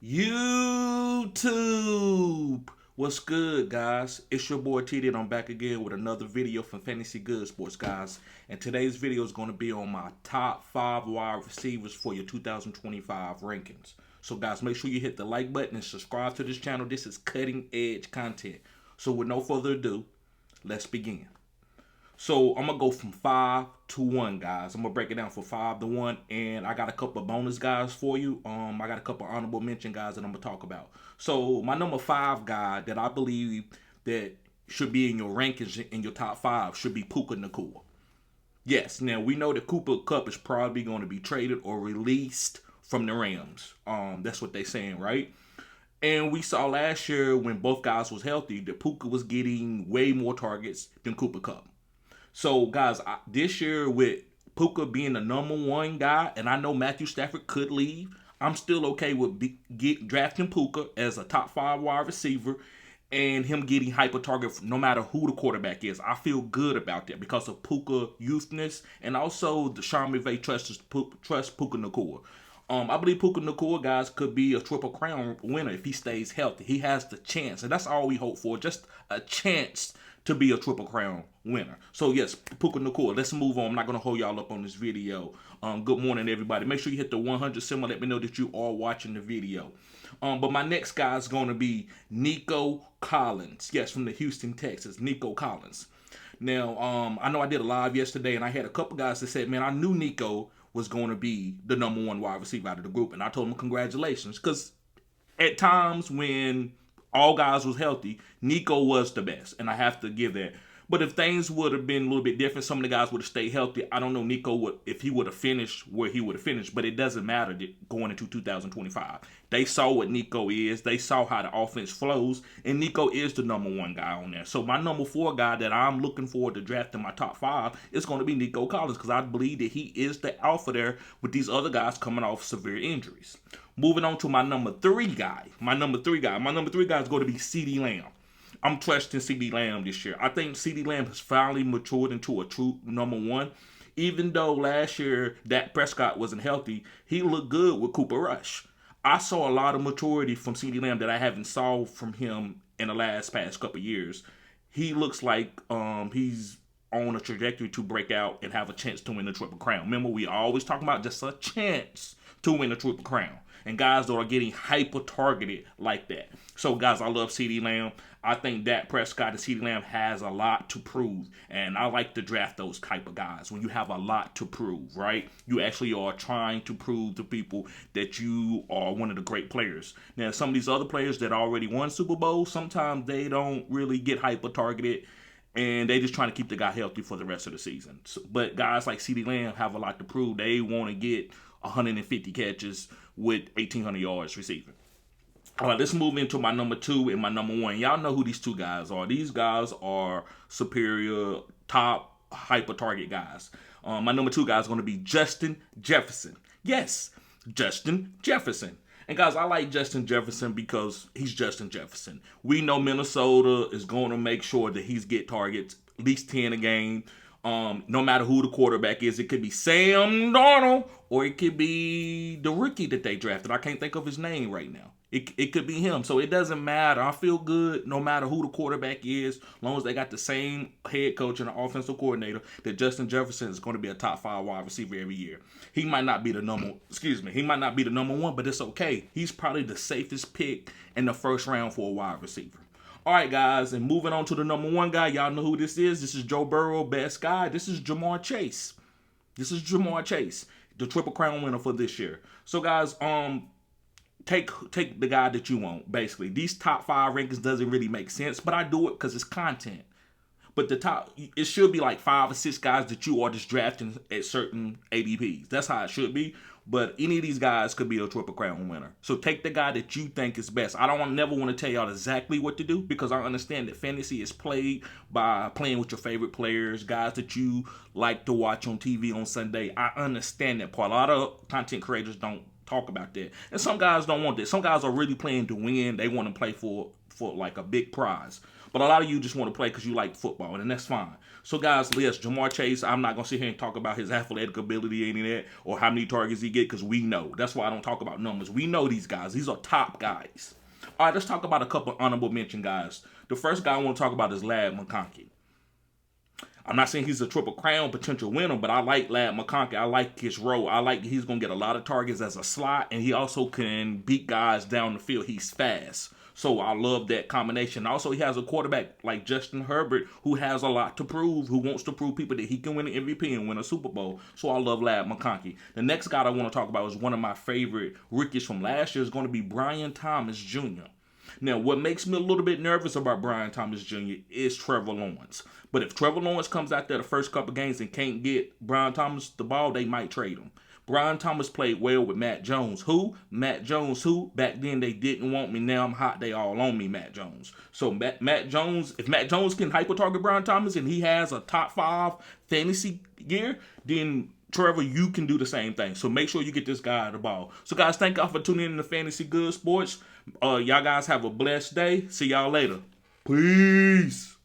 YouTube. What's good, guys? It's your boy TD, and I'm back again with another video from Fantasy Good Sports, guys. And today's video is going to be on my top 5 wide receivers for your 2025 rankings. So, guys, make sure you hit the like button and subscribe to this channel. This is cutting edge content. So, with no further ado, let's begin. So I'm gonna go from 5 to 1, guys. I'm gonna break it down from 5 to 1, and I got a couple of bonus guys for you. I got a couple of honorable mention guys that I'm gonna talk about. So my number 5 guy that I believe that should be in your rankings in your top 5 should be Puka Nacua. Yes, now we know that Cooper Kupp is probably going to be traded or released from the Rams. That's what they're saying, right? And we saw last year when both guys was healthy that Puka was getting way more targets than Cooper Kupp. So, guys, this year with Puka being the number 1 guy, and I know Matthew Stafford could leave, I'm still okay with drafting Puka as a top 5 wide receiver and him getting hyper target no matter who the quarterback is. I feel good about that because of Puka youthness, and also the Sean McVay trusts Puka Nacua. I believe Puka Nacua, guys, could be a Triple Crown winner if he stays healthy. He has the chance, and that's all we hope for, just a chance to be a Triple Crown winner. So, yes, Puka Nacua. Let's move on. I'm not going to hold y'all up on this video. Good morning, everybody. Make sure you hit the 100 symbol. Let me know that you are watching the video. But my next guy is going to be Nico Collins. Yes, from the Houston, Texas. Nico Collins. Now, I know I did a live yesterday, and I had a couple guys that said, man, I knew Nico was going to be the number 1 wide receiver out of the group. And I told them congratulations. Because at times when all guys was healthy, Nico was the best, and I have to give that. But if things would have been a little bit different, some of the guys would have stayed healthy. I don't know Nico if he would have finished where he would have finished, but it doesn't matter going into 2025. They saw what Nico is. They saw how the offense flows, and Nico is the number 1 guy on there. So my number 4 guy that I'm looking forward to drafting my top 5 is going to be Nico Collins, because I believe that he is the alpha there with these other guys coming off severe injuries. Moving on to my number 3 guy. My number 3 guy is going to be CeeDee Lamb. I'm trusting CeeDee Lamb this year. I think CeeDee Lamb has finally matured into a true number 1. Even though last year Dak Prescott wasn't healthy, he looked good with Cooper Rush. I saw a lot of maturity from CeeDee Lamb that I haven't saw from him in the past couple of years. He looks like he's on a trajectory to break out and have a chance to win the Triple Crown. Remember, we always talking about just a chance to win the Triple Crown. And guys that are getting hyper-targeted like that. So, guys, I love CeeDee Lamb. I think Dak Prescott and CeeDee Lamb has a lot to prove. And I like to draft those type of guys when you have a lot to prove, right? You actually are trying to prove to people that you are one of the great players. Now, some of these other players that already won Super Bowl, sometimes they don't really get hyper-targeted, and they just trying to keep the guy healthy for the rest of the season. But guys like CeeDee Lamb have a lot to prove. They want to get 150 catches with 1,800 yards receiving. All right, let's move into my number 2 and my number 1. Y'all know who these 2 guys are. These guys are superior, top, hyper-target guys. My number 2 guy is going to be Justin Jefferson. Yes, Justin Jefferson. And guys, I like Justin Jefferson because he's Justin Jefferson. We know Minnesota is going to make sure that he's get targets, at least 10 a game. No matter who the quarterback is. It could be Sam Darnold or it could be the rookie that they drafted. I can't think of his name right now. It could be him. So it doesn't matter. I feel good no matter who the quarterback is, as long as they got the same head coach and the offensive coordinator, that Justin Jefferson is going to be a top 5 wide receiver every year. He might not be the number 1, but it's okay. He's probably the safest pick in the first round for a wide receiver. All right, guys, and moving on to the number 1 guy. Y'all know who this is. This is Joe Burrow, best guy. This is Jamar Chase. The Triple Crown winner for this year. So, guys, take the guy that you want, basically. These top 5 rankings doesn't really make sense, but I do it because it's content. But it should be like 5 or 6 guys that you are just drafting at certain ADPs. That's how it should be. But any of these guys could be a Triple Crown winner. So take the guy that you think is best. I never want to tell y'all exactly what to do, because I understand that fantasy is played by playing with your favorite players, guys that you like to watch on TV on Sunday. I understand that part. A lot of content creators don't talk about that. And some guys don't want that. Some guys are really playing to win. They want to play for like a big prize. But a lot of you just want to play because you like football, and that's fine. So, guys, yes, Jamar Chase, I'm not going to sit here and talk about his athletic ability, any of that, or how many targets he get, because we know. That's why I don't talk about numbers. We know these guys. These are top guys. All right, let's talk about a couple honorable mention guys. The first guy I want to talk about is Ladd McConkey. I'm not saying he's a Triple Crown potential winner, but I like Ladd McConkey. I like his role. I like he's going to get a lot of targets as a slot, and he also can beat guys down the field. He's fast. So I love that combination. Also, he has a quarterback like Justin Herbert who has a lot to prove, who wants to prove people that he can win an MVP and win a Super Bowl. So I love Ladd McConkey. The next guy I want to talk about is one of my favorite rookies from last year is going to be Brian Thomas Jr. Now, what makes me a little bit nervous about Brian Thomas Jr. is Trevor Lawrence. But if Trevor Lawrence comes out there the first couple games and can't get Brian Thomas the ball, they might trade him. Brian Thomas played well with Matt Jones. Who? Matt Jones who? Back then they didn't want me. Now I'm hot. They all on me, Matt Jones. So Matt Jones, if Matt Jones can hyper-target Brian Thomas and he has a top 5 fantasy year, then Trevor, you can do the same thing. So make sure you get this guy the ball. So guys, thank y'all for tuning in to Fantasy Good Sports. Y'all guys have a blessed day. See y'all later. Peace.